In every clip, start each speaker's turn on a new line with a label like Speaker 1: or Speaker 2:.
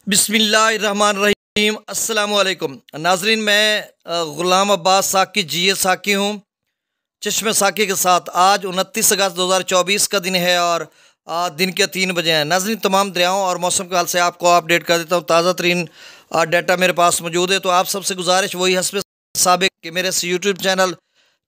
Speaker 1: बिस्मिल्लाहिर्रहमानिर्रहीम अस्सलामु अलैकुम नाजरीन। मैं ग़ुलाम अब्बास साकी जीए साकी हूँ चश्मे साकी के साथ। आज 29 अगस्त 2024 का दिन है और दिन के 3 बजे हैं। नाजरीन, तमाम दरियाओं और मौसम के हाल से आपको अपडेट कर देता हूँ। ताज़ा तरीन डाटा मेरे पास मौजूद है, तो आप सबसे गुजारिश वही हस्ब साबिक कि मेरे इस यूट्यूब चैनल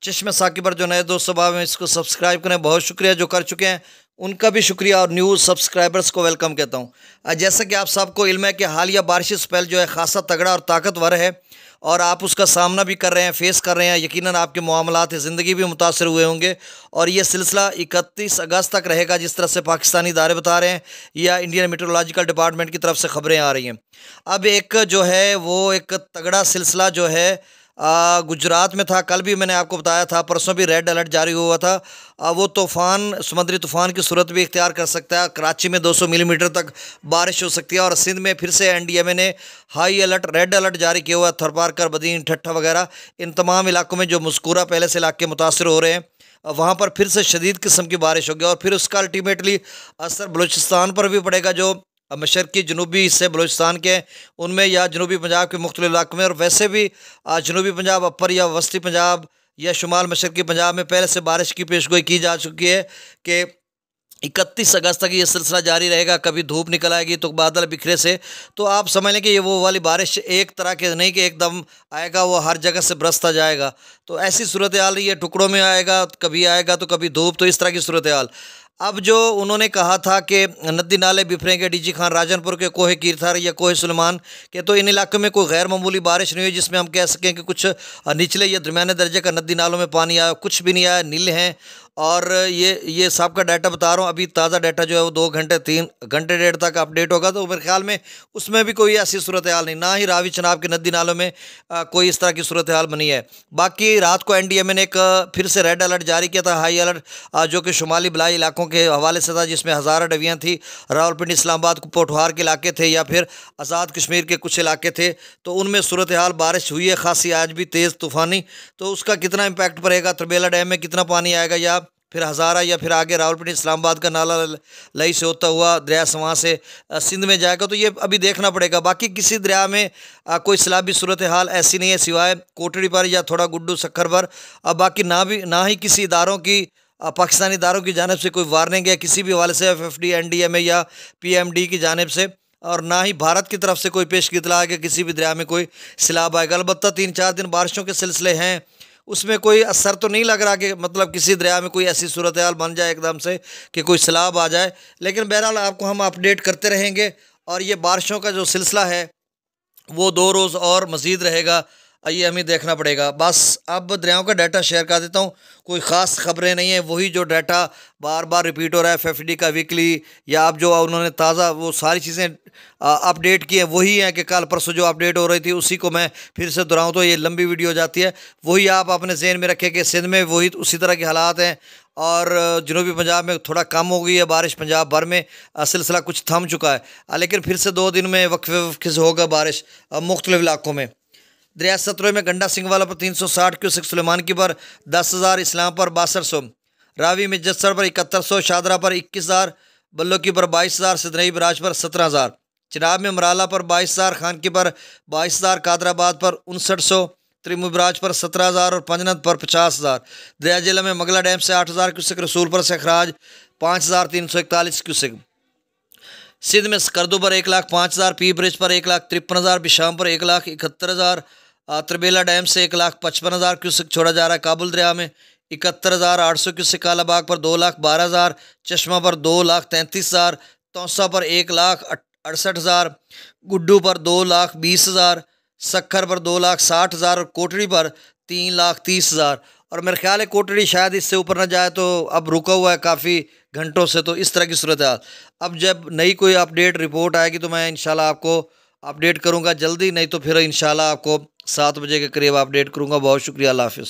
Speaker 1: चश्मे साकी पर जो नए दोस्त सब हैं इसको सब्सक्राइब करें। बहुत शुक्रिया जो कर चुके हैं, उनका भी शुक्रिया और न्यूज़ सब्सक्राइबर्स को वेलकम कहता हूँ। जैसा कि आप सबको इल्म है कि हालिया बारिश स्पेल जो है ख़ासा तगड़ा और ताकतवर है और आप उसका सामना भी कर रहे हैं, फेस कर रहे हैं। यकीनन आपके मामलात ज़िंदगी भी मुतासर हुए होंगे और ये सिलसिला 31 अगस्त तक रहेगा, जिस तरह से पाकिस्तानी इदारे बता रहे हैं या इंडियन मेट्रोलॉजिकल डिपार्टमेंट की तरफ से ख़बरें आ रही हैं। अब एक जो है वो एक तगड़ा सिलसिला जो है गुजरात में था। कल भी मैंने आपको बताया था, परसों भी रेड अलर्ट जारी हुआ था। वो तूफ़ान समुद्री तूफ़ान की सूरत भी इख्तियार कर सकता है। कराची में 200 मिलीमीटर तक बारिश हो सकती है और सिंध में फिर से एनडीएमए ने हाई अलर्ट रेड अलर्ट जारी किया हुआ है। थरपारकर, बदीन, ठट्ठा वगैरह इन तमाम इलाकों में जो मज़कूरा पहले से इलाके मुतासर हो रहे हैं, वहाँ पर फिर से शदीद किस्म की बारिश होगी और फिर उसका अल्टीमेटली असर बलूचिस्तान पर भी पड़ेगा। जो मशरक़ी जनूबी हिस्से बलूचिस्तान के उनमें या जनूबी पंजाब के मुख्तलिफ इलाकों में, और वैसे भी जनूबी पंजाब, अपर या वस्ती पंजाब या शुमाल मशरक़ी पंजाब में पहले से बारिश की पेशगोई की जा चुकी है कि 31 अगस्त तक ये सिलसिला जारी रहेगा। कभी धूप निकल आएगी तो बादल बिखरे से, तो आप समझ लें कि ये वो वाली बारिश एक तरह के नहीं कि एकदम आएगा वो हर जगह से बरसता जाएगा। तो ऐसी सूरत हाल रही है, टुकड़ों में आएगा, कभी आएगा तो कभी धूप, तो इस तरह की सूरत हाल। अब जो उन्होंने कहा था कि नदी नाले बिफरेंगे डीजी खान राजनपुर के कोहे कीरथार या कोहे सुलेमान के, तो इन इलाकों में कोई गैर मामूली बारिश नहीं हुई जिसमें हम कह सकें कि कुछ निचले या दरमियाने दर्जे का नदी नालों में पानी आया। कुछ भी नहीं आया, नील हैं। और ये सबका डाटा बता रहा हूँ। अभी ताज़ा डाटा जो है वो 2 घंटे 3 घंटे डेढ़ तक अपडेट होगा, तो मेरे ख्याल में उसमें भी कोई ऐसी सूरत हाल नहीं, ना ही रावी चनाब के नदी नालों में कोई इस तरह की सूरत हाल बनी है। बाकी रात को एनडीएमए ने एक फिर से रेड अलर्ट जारी किया था, हाई अलर्ट, जो कि शुमाली बलाई इलाकों के हवाले से था, जिसमें हज़ारों डवियाँ थी। रावलपिंडी, इस्लामाबाद, पोठवार के इलाके थे या फिर आज़ाद कश्मीर के कुछ इलाके थे, तो उनमें सूरत हाल बारिश हुई है खासी, आज भी तेज़ तूफ़ानी। तो उसका कितना इम्पैक्ट पड़ेगा, तरबेला डैम में कितना पानी आएगा, या फिर हज़ारा या फिर आगे रावलपिंडी इस्लामाबाद का नाला लई से होता हुआ दरिया सवां से सिंध में जाएगा, तो ये अभी देखना पड़ेगा। बाकी किसी दरिया में कोई सैलाबी सूरत हाल ऐसी नहीं है सिवाय कोटड़ी पर या थोड़ा गुड्डू सक्खर पर। अब बाकी ना ही किसी इदारों की पाकिस्तानी इदारों की जानिब से कोई वार्निंग है किसी भी हवाले से, FFD, NDMA या PMD की जानिब से, और ना ही भारत की तरफ से कोई पेश की इतला है कि किसी भी दरिया में कोई सैलाब आएगा। अलबत्ता 3-4 दिन बारिशों के सिलसिले हैं, उसमें कोई असर तो नहीं लग रहा कि मतलब किसी दरिया में कोई ऐसी सूरत हाल बन जाए एकदम से कि कोई सैलाब आ जाए। लेकिन बहरहाल आपको हम अपडेट करते रहेंगे और ये बारिशों का जो सिलसिला है वो 2 रोज़ और मज़ीद रहेगा, ये हमें देखना पड़ेगा। बस अब दरियाओं का डाटा शेयर कर देता हूँ। कोई ख़ास ख़बरें नहीं है, वही जो डाटा बार बार रिपीट हो रहा है, FFD का वीकली, या अब जो उन्होंने ताज़ा वो सारी चीज़ें अपडेट की हैं वही हैं कि कल परसों जो अपडेट हो रही थी उसी को मैं फिर से दोहराऊँ तो ये लंबी वीडियो हो जाती है। वही आप अपने जहन में रखें कि सिंध में वही उसी तरह के हालात हैं और जनूबी पंजाब में थोड़ा कम हो गई है बारिश, पंजाब भर में सिलसिला कुछ थम चुका है, लेकिन फिर से 2 दिन में वक्फे से होगा बारिश मुख्तलिफ इलाकों में। दरिया सतलुज में गंडा सिंगवाला पर 360 क्यूसेक, सुलेमान की पर 10,000, इस्लाम पर 6200, रावी में जस्सर पर 7100, शादरा पर 21,000, बल्लो की पर 22,000, सिदनई बराज पर 17,000, चिनाब में मराला पर 22,000, खान की पर 22,000, कादराबाद पर 5900, त्रिमु बराज पर 17,000 और पंजनद पर 50,000। दरिया जिला में मगला डैम से 8,000 क्यूसेक, रसूलपुर से अखराज 5,341 क्यूसेक, सिंध में स्कर्दू पर 1,05,000, पी ब्रिज पर 1,53,000, बिशाम पर 1,71,000, तरबेला डैम से 1,55,000 क्यूसेक छोड़ा जा रहा है। काबुल दरिया में 71,800 क्यूसेक, कालाबाग पर 2,12,000, चश्मा पर 2,33,000, तौसा पर 1,68,000, गुड्डू पर 2,20,000, सक्खर पर 2,60,000 और कोटड़ी पर 3,30,000। और मेरा ख्याल है कोटड़ी शायद इससे ऊपर ना जाए, तो अब रुका हुआ है काफ़ी घंटों से। तो इस तरह की सूरत है। अब जब नई कोई अपडेट रिपोर्ट आएगी तो मैं इंशाल्लाह आपको अपडेट करूंगा जल्दी, नहीं तो फिर इंशाल्लाह आपको 7 बजे के करीब अपडेट करूंगा। बहुत शुक्रिया, अल्लाह हाफ़िज़।